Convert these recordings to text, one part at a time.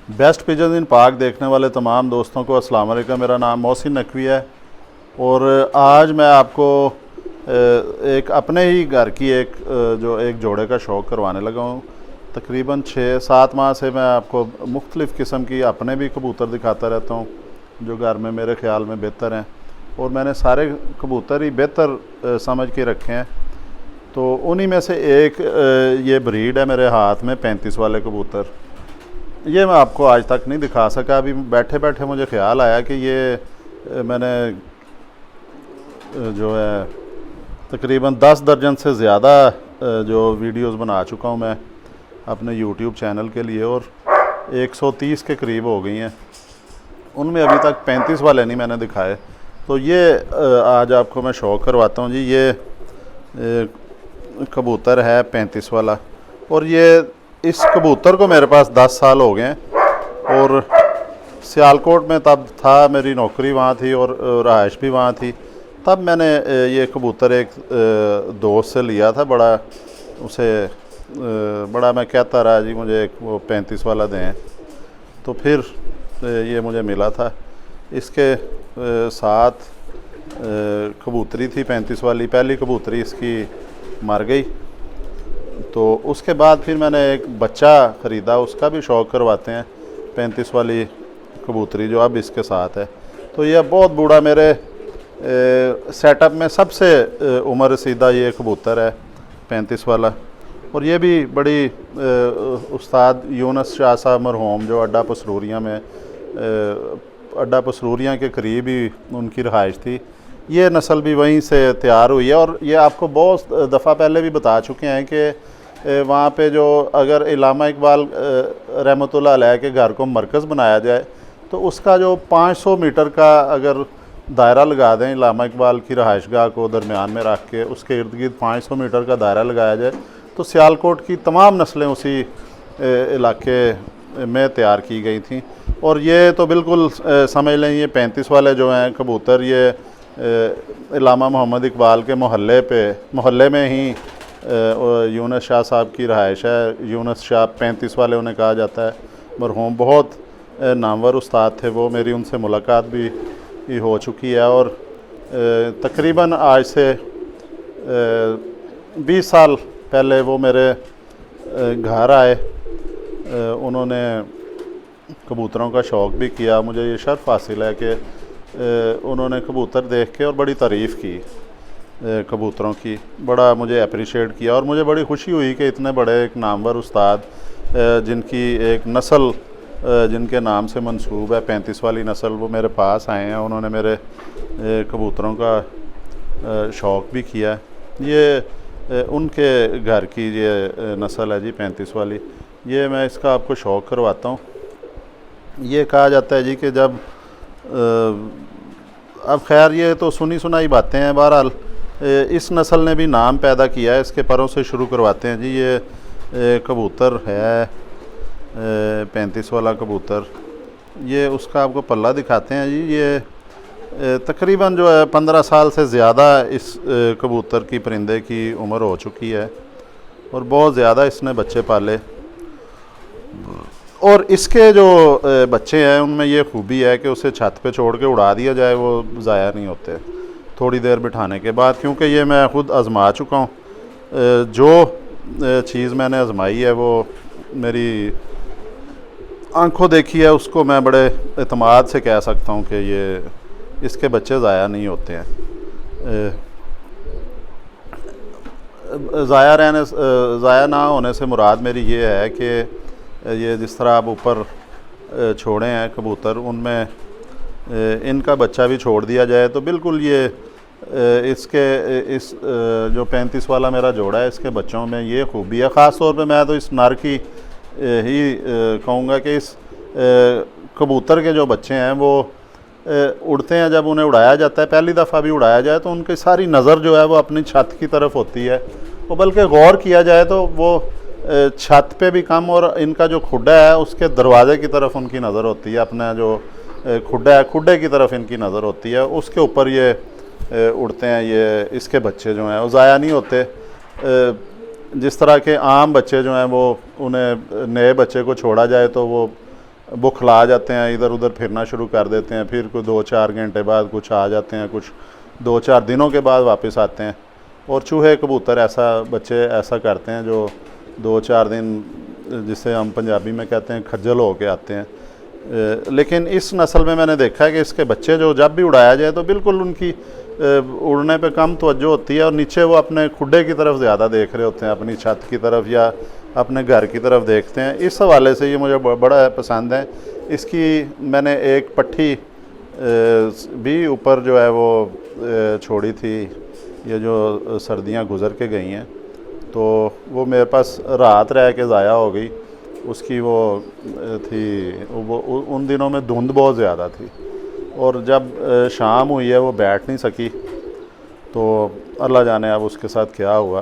Best pigeon इन पाक देखने वाले तमाम दोस्तों को अस्सलाम वालेकुम। मेरा नाम मोहसिन नकवी है और आज मैं आपको एक अपने ही घर की एक जोड़े का शौक़ करवाने लगा हूँ। तकरीबन 6-7 माह से मैं आपको मुख्तलिफ़ किस्म की अपने भी कबूतर दिखाता रहता हूँ जो घर में मेरे ख़्याल में बेहतर हैं, और मैंने सारे कबूतर ही बेहतर समझ के रखे हैं। तो उन्हीं में से एक ये ब्रीड है मेरे हाथ में 35 वाले कबूतर। ये मैं आपको आज तक नहीं दिखा सका। अभी बैठे बैठे मुझे ख़्याल आया कि ये मैंने जो है तकरीबन 10 दर्जन से ज़्यादा जो वीडियोस बना चुका हूँ मैं अपने यूट्यूब चैनल के लिए, और 130 के करीब हो गई हैं। उनमें अभी तक 35 वाले नहीं मैंने दिखाए। तो ये आज आपको मैं शौक़ करवाता हूँ जी। ये कबूतर है 35 वाला, और ये इस कबूतर को मेरे पास 10 साल हो गए हैं। और सियालकोट में तब था, मेरी नौकरी वहाँ थी और रहाइश भी वहाँ थी। तब मैंने ये कबूतर एक दोस्त से लिया था। बड़ा मैं कहता रहा जी मुझे वो 35 वाला दें, तो फिर ये मुझे मिला था। इसके साथ कबूतरी थी 35 वाली, पहली कबूतरी इसकी मर गई। तो उसके बाद फिर मैंने एक बच्चा ख़रीदा, उसका भी शौक़ करवाते हैं 35 वाली कबूतरी जो अब इसके साथ है। तो यह बहुत बूढ़ा मेरे सेटअप में सबसे उम्र रसीदा ये कबूतर है 35 वाला। और ये भी बड़ी उस्ताद यूनुस शाह साहब मरहूम जो अड्डा पसरूरियाँ के करीब ही उनकी रहाइश थी, ये नस्ल भी वहीं से तैयार हुई है। और ये आपको बहुत दफ़ा पहले भी बता चुके हैं कि वहाँ पे जो अगर इलामा इकबाल रहमतुल्लाह अलैह के घर को मरकज़ बनाया जाए तो उसका जो 500 मीटर का अगर दायरा लगा दें, इलामा इकबाल की रहाइशगाह को दरमियान में रख के उसके इर्द गिर्द 500 मीटर का दायरा लगाया जाए तो सियालकोट की तमाम नस्लें उसी इलाके में तैयार की गई थी। और ये तो बिल्कुल समझ लें, ये 35 वाले जो हैं कबूतर, ये इलामा मोहम्मद इकबाल के मोहल्ले में ही यूनुस शाह साहब की रहाइश है। यूनुस शाह 35 वाले उन्हें कहा जाता है। मरहूम बहुत नामवर उस्ताद थे वो, मेरी उनसे मुलाकात भी हो चुकी है। और तकरीबन आज से 20 साल पहले वो मेरे घर आए। उन्होंने कबूतरों का शौक़ भी किया। मुझे ये शर्फ हासिल है कि उन्होंने कबूतर देख के और बड़ी तारीफ़ की कबूतरों की, बड़ा मुझे अप्रिशिएट किया। और मुझे बड़ी खुशी हुई कि इतने बड़े एक नामवर उस्ताद जिनकी एक नस्ल जिनके नाम से मंसूब है 35 वाली नस्ल, वो मेरे पास आए हैं। उन्होंने मेरे कबूतरों का शौक़ भी किया। ये उनके घर की ये नस्ल है जी 35 वाली। ये मैं इसका आपको शौक़ करवाता हूँ। ये कहा जाता है जी कि जब अब खैर ये तो सुनी सुनाई बातें हैं, बहरहाल इस नस्ल ने भी नाम पैदा किया है। इसके परों से शुरू करवाते हैं जी। ये कबूतर है 35 वाला कबूतर। ये उसका आपको पल्ला दिखाते हैं जी। ये तकरीबन जो है 15 साल से ज़्यादा इस कबूतर की परिंदे की उम्र हो चुकी है और बहुत ज़्यादा इसने बच्चे पाले। और इसके जो बच्चे हैं उनमें ये खूबी है कि उसे छत पे छोड़ के उड़ा दिया जाए, वो ज़ाया नहीं होते थोड़ी देर बिठाने के बाद, क्योंकि ये मैं ख़ुद आज़मा चुका हूँ। जो चीज़ मैंने आज़माई है वो मेरी आंखों देखी है, उसको मैं बड़े एतमाद से कह सकता हूँ कि ये इसके बच्चे ज़ाया नहीं होते हैं। ज़ाया ना होने से मुराद मेरी ये है कि ये जिस तरह आप ऊपर छोड़े हैं कबूतर, उनमें इनका बच्चा भी छोड़ दिया जाए तो बिल्कुल ये इस जो 35 वाला मेरा जोड़ा है, इसके बच्चों में ये खूबी है। ख़ास तौर पे मैं तो इस नर की ही कहूँगा कि इस कबूतर के जो बच्चे हैं वो उड़ते हैं। जब उन्हें उड़ाया जाता है, पहली दफ़ा भी उड़ाया जाए, तो उनकी सारी नज़र जो है वो अपनी छत की तरफ होती है। वो बल्कि गौर किया जाए तो वो छत पे भी कम, और इनका जो खुड्डा है उसके दरवाज़े की तरफ उनकी नज़र होती है। अपना जो खुड्डा है, खुड्डे की तरफ इनकी नज़र होती है, उसके ऊपर ये उड़ते हैं। ये इसके बच्चे जो हैं वो ज़ाया नहीं होते। जिस तरह के आम बच्चे जो हैं वो, उन्हें नए बच्चे को छोड़ा जाए तो वो बुखला जाते हैं, इधर उधर फिरना शुरू कर देते हैं, फिर कोई 2-4 घंटे बाद कुछ आ जाते हैं, कुछ 2-4 दिनों के बाद वापस आते हैं। और चूहे कबूतर ऐसा बच्चे ऐसा करते हैं जो 2-4 दिन, जिसे हम पंजाबी में कहते हैं खज्जल हो के आते हैं। लेकिन इस नस्ल में मैंने देखा है कि इसके बच्चे जो जब भी उड़ाया जाए तो बिल्कुल उनकी उड़ने पे कम तवज्जो होती है और नीचे वो अपने खुडे की तरफ ज़्यादा देख रहे होते हैं, अपनी छत की तरफ या अपने घर की तरफ देखते हैं। इस हवाले से ये मुझे बड़ा पसंद है। इसकी मैंने एक पट्टी भी ऊपर जो है वो छोड़ी थी, ये जो सर्दियां गुज़र के गई हैं, तो वो मेरे पास रात रह के ज़ाया हो गई। उसकी वो थी, वो उन दिनों में धुंध बहुत ज़्यादा थी और जब शाम हुई है वो बैठ नहीं सकी, तो अल्लाह जाने अब उसके साथ क्या हुआ।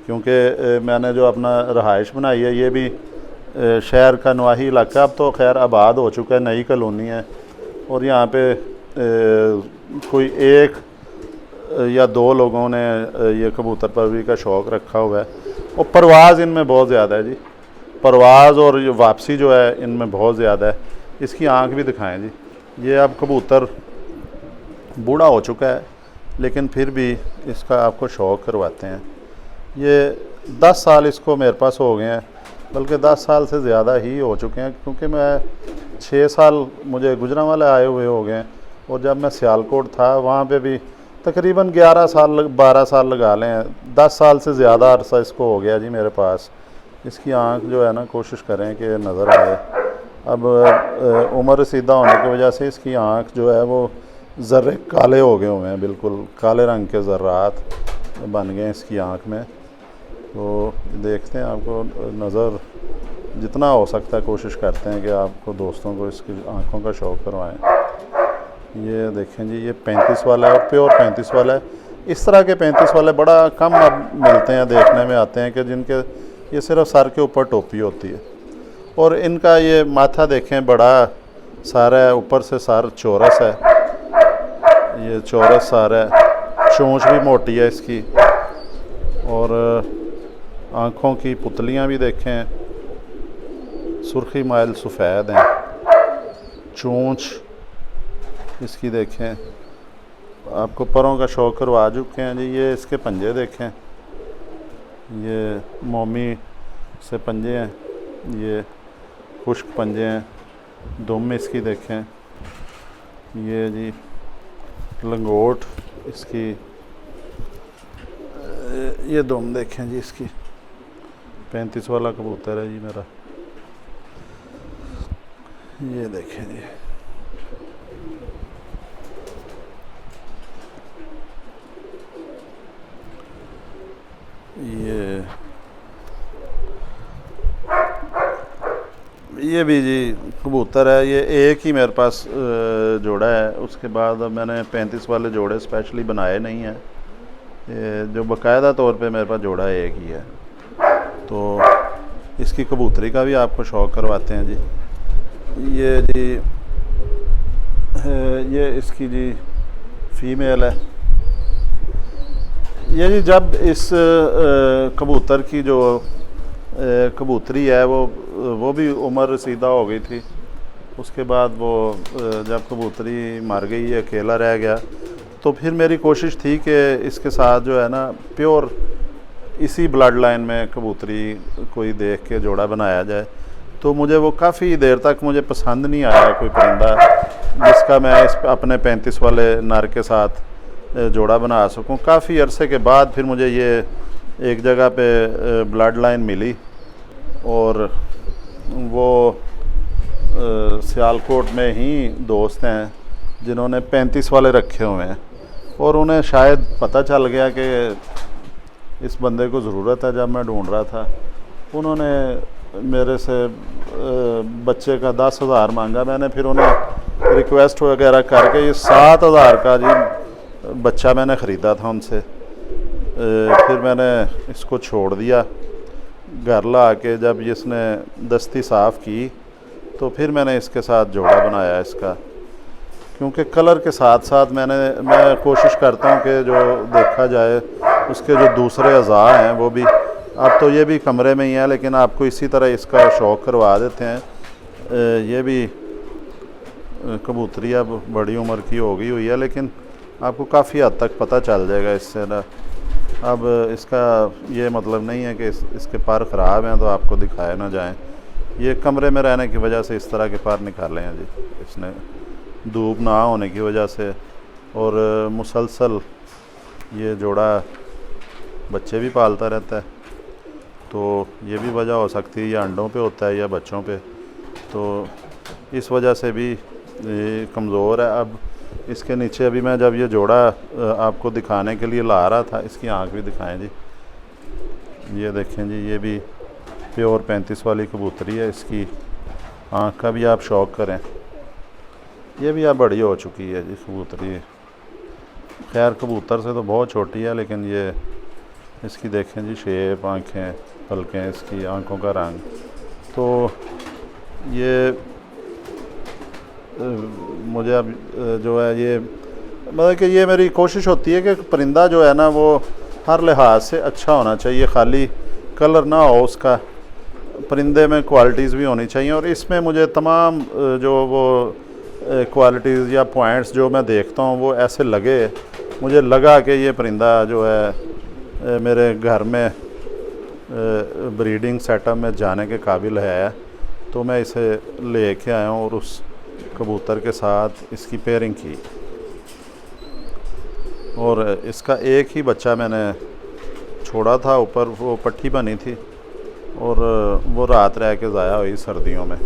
क्योंकि मैंने जो अपना रहाइश बनाई है ये भी शहर का नवाही इलाका, अब तो खैर आबाद हो चुका है, नई कॉलोनी है और यहाँ पे कोई 1 या 2 लोगों ने ये कबूतर परवरी का शौक़ रखा हुआ है। और परवाज़ इनमें बहुत ज़्यादा है जी, परवाज़ और ये वापसी जो है इनमें बहुत ज़्यादा है। इसकी आँख भी दिखाएं जी। ये अब कबूतर बूढ़ा हो चुका है लेकिन फिर भी इसका आपको शौक़ करवाते हैं। ये 10 साल इसको मेरे पास हो गए हैं, बल्कि 10 साल से ज़्यादा ही हो चुके हैं, क्योंकि मैं 6 साल मुझे गुजरांवाला आए हुए हो गए हैं और जब मैं सियालकोट था वहाँ पे भी तकरीबन 11 साल 12 साल लगा लें, 10 साल से ज़्यादा अरसा इसको हो गया जी मेरे पास। इसकी आँख जो है ना कोशिश करें कि नज़र आए। अब उम्र रसीदा होने की वजह से इसकी आँख जो है वो ज़र्रे काले हो गए हुए हैं, बिल्कुल काले रंग के ज़र्रात बन गए इसकी आँख में। तो देखते हैं, आपको नज़र जितना हो सकता है कोशिश करते हैं कि आपको दोस्तों को इसकी आँखों का शौक़ करवाएं। ये देखें जी, ये 35 वाला है और प्योर 35 वाला है। इस तरह के 35 वाले बड़ा कम अब मिलते हैं, देखने में आते हैं कि जिनके ये सिर्फ सर के ऊपर टोपी होती है। और इनका ये माथा देखें बड़ा सारा है, ऊपर से सर चौरस है, ये चौरस सर है, चोंच भी मोटी है इसकी और आँखों की पुतलियाँ भी देखें सुर्खी माइल सफ़ेद हैं। चोंच इसकी देखें, आपको परों का शौक़ करवा चुके हैं जी। ये इसके पंजे देखें, ये मोमी से पंजे हैं, ये खुश्क पंजे हैं। दुम इसकी देखें, ये जी लंगोट इसकी, ये दुम देखें जी इसकी। 35 वाला कबूतर है जी मेरा, ये देखें जी। ये भी जी कबूतर है। ये एक ही मेरे पास जोड़ा है, उसके बाद मैंने 35 वाले जोड़े स्पेशली बनाए नहीं हैं। ये जो बाकायदा तौर पे मेरे पास जोड़ा एक ही है। तो इसकी कबूतरी का भी आपको शौक़ करवाते हैं जी। ये जी ये इसकी जी फ़ीमेल है। ये जी जब इस कबूतर की जो कबूतरी है वो भी उम्र रसीदा हो गई थी, उसके बाद वो जब कबूतरी मर गई, अकेला रह गया, तो फिर मेरी कोशिश थी कि इसके साथ जो है ना प्योर इसी ब्लड लाइन में कबूतरी कोई देख के जोड़ा बनाया जाए। तो मुझे वो काफ़ी देर तक मुझे पसंद नहीं आया कोई परिंदा जिसका मैं इस अपने 35 वाले नर के साथ जोड़ा बना सकूं। काफ़ी अरसे के बाद फिर मुझे ये एक जगह पे ब्लड लाइन मिली और वो सियालकोट में ही दोस्त हैं जिन्होंने 35 वाले रखे हुए हैं और उन्हें शायद पता चल गया कि इस बंदे को ज़रूरत है। जब मैं ढूंढ रहा था उन्होंने मेरे से बच्चे का 10,000 मांगा। मैंने फिर उन्हें रिक्वेस्ट वगैरह करके ये 7,000 का जी बच्चा मैंने ख़रीदा था उनसे। फिर मैंने इसको छोड़ दिया। घर ला के जब इसने दस्ती साफ़ की तो फिर मैंने इसके साथ जोड़ा बनाया इसका, क्योंकि कलर के साथ साथ मैं कोशिश करता हूँ कि जो देखा जाए उसके जो दूसरे अज़ा हैं वो भी। अब तो ये भी कमरे में ही है लेकिन आपको इसी तरह इसका शौक़ करवा देते हैं। ये भी कबूतरी अब बड़ी उम्र की हो गई हुई है, लेकिन आपको काफ़ी हद तक पता चल जाएगा इससे ना। अब इसका ये मतलब नहीं है कि इसके पर ख़राब हैं तो आपको दिखाए ना जाएं। ये कमरे में रहने की वजह से इस तरह के पर निकाले हैं जी इसने, धूप ना होने की वजह से। और मुसलसल ये जोड़ा बच्चे भी पालता रहता है, तो ये भी वजह हो सकती है, या अंडों पे होता है या बच्चों पे, तो इस वजह से भी ये कमज़ोर है। अब इसके नीचे अभी मैं जब ये जोड़ा आपको दिखाने के लिए ला रहा था, इसकी आँख भी दिखाएं जी। ये देखें जी, ये भी प्योर 35 वाली कबूतरी है। इसकी आँख का भी आप शौक़ करें। ये भी अब बड़ी हो चुकी है जी कबूतरी। खैर कबूतर से तो बहुत छोटी है, लेकिन ये इसकी देखें जी शेप, आँखें, पलकें, इसकी आँखों का रंग। तो ये मुझे अब जो है ये मतलब कि ये मेरी कोशिश होती है कि परिंदा जो है ना वो हर लिहाज से अच्छा होना चाहिए, खाली कलर ना हो उसका, परिंदे में क्वालिटीज़ भी होनी चाहिए। और इसमें मुझे तमाम जो वो क्वालिटीज़ या पॉइंट्स जो मैं देखता हूँ वो ऐसे लगे, मुझे लगा कि ये परिंदा जो है मेरे घर में ब्रीडिंग सेटअप में जाने के काबिल है, तो मैं इसे ले के आया हूँ और उस कबूतर के साथ इसकी पेयरिंग की। और इसका एक ही बच्चा मैंने छोड़ा था, ऊपर वो पट्टी बनी थी और वो रात रह के ज़ाया हुई सर्दियों में।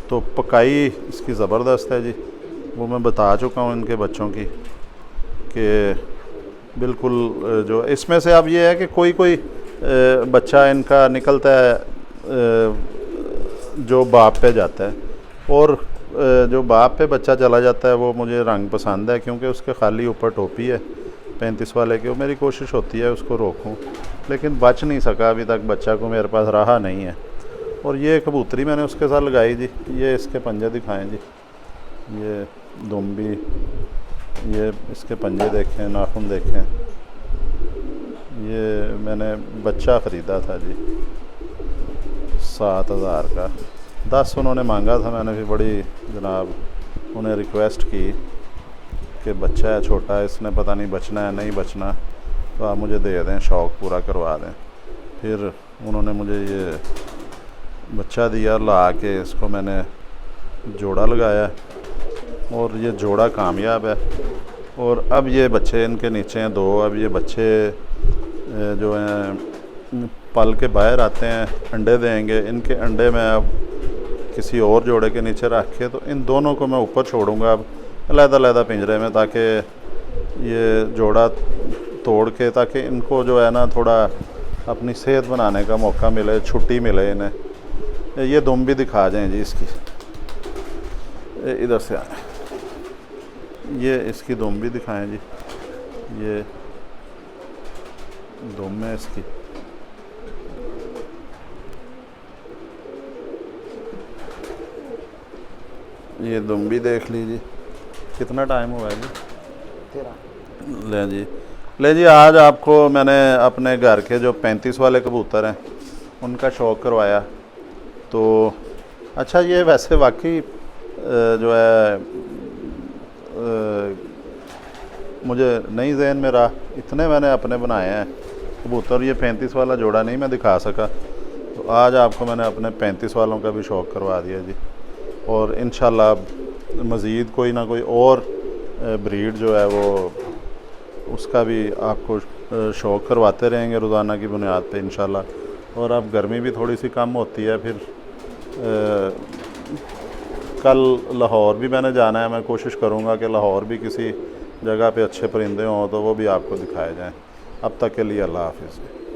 तो पकाई इसकी ज़बरदस्त है जी, वो मैं बता चुका हूँ इनके बच्चों की कि बिल्कुल जो इसमें से अब ये है कि कोई कोई बच्चा इनका निकलता है जो बाप पे जाता है, और जो बाप पे बच्चा चला जाता है वो मुझे रंग पसंद है, क्योंकि उसके खाली ऊपर टोपी है 35 वाले की। मेरी कोशिश होती है उसको रोकूं, लेकिन बच नहीं सका अभी तक, बच्चा को मेरे पास रहा नहीं है। और ये कबूतरी मैंने उसके साथ लगाई जी। ये इसके पंजे दिखाएं जी, ये दुम्बी, ये इसके पंजे देखें, नाखून देखें। ये मैंने बच्चा ख़रीदा था जी 7,000 का, 10 उन्होंने मांगा था। मैंने भी बड़ी जनाब उन्हें रिक्वेस्ट की कि बच्चा है छोटा है, इसने पता नहीं बचना है नहीं बचना, तो आप मुझे दे दें, शौक़ पूरा करवा दें। फिर उन्होंने मुझे ये बच्चा दिया, ला के इसको मैंने जोड़ा लगाया और ये जोड़ा कामयाब है। और अब ये बच्चे इनके नीचे हैं 2। अब ये बच्चे जो हैं पल के बाहर आते हैं, अंडे देंगे। इनके अंडे में अब किसी और जोड़े के नीचे रख के, तो इन दोनों को मैं ऊपर छोड़ूंगा अब अलग-अलग पिंजरे में, ताकि ये जोड़ा तोड़ के, ताकि इनको जो है ना थोड़ा अपनी सेहत बनाने का मौका मिले, छुट्टी मिले इन्हें। ये दुम भी दिखा जाएं जी इसकी, इधर से आए, ये इसकी दुम भी दिखाएं जी। ये दुम है इसकी, ये दुम भी देख लीजिए। कितना टाइम हुआ है जी? 13। ले जी आज आपको मैंने अपने घर के जो 35 वाले कबूतर हैं उनका शौक़ करवाया। तो अच्छा, ये वैसे वाकई जो है मुझे नहीं ज़हन में रहा, इतने मैंने अपने बनाए हैं कबूतर। ये 35 वाला जोड़ा नहीं मैं दिखा सका, तो आज आपको मैंने अपने 35 वालों का भी शौक़ करवा दिया जी। और इंशाल्लाह मज़ीद कोई ना कोई और ब्रीड जो है वो उसका भी आपको शौक़ करवाते रहेंगे रोज़ाना की बुनियाद पे इंशाल्लाह। और अब गर्मी भी थोड़ी सी कम होती है, फिर कल लाहौर भी मैंने जाना है। मैं कोशिश करूँगा कि लाहौर भी किसी जगह पे अच्छे परिंदे हों तो वो भी आपको दिखाए जाएँ। अब तक के लिए अल्लाह हाफ़िज़।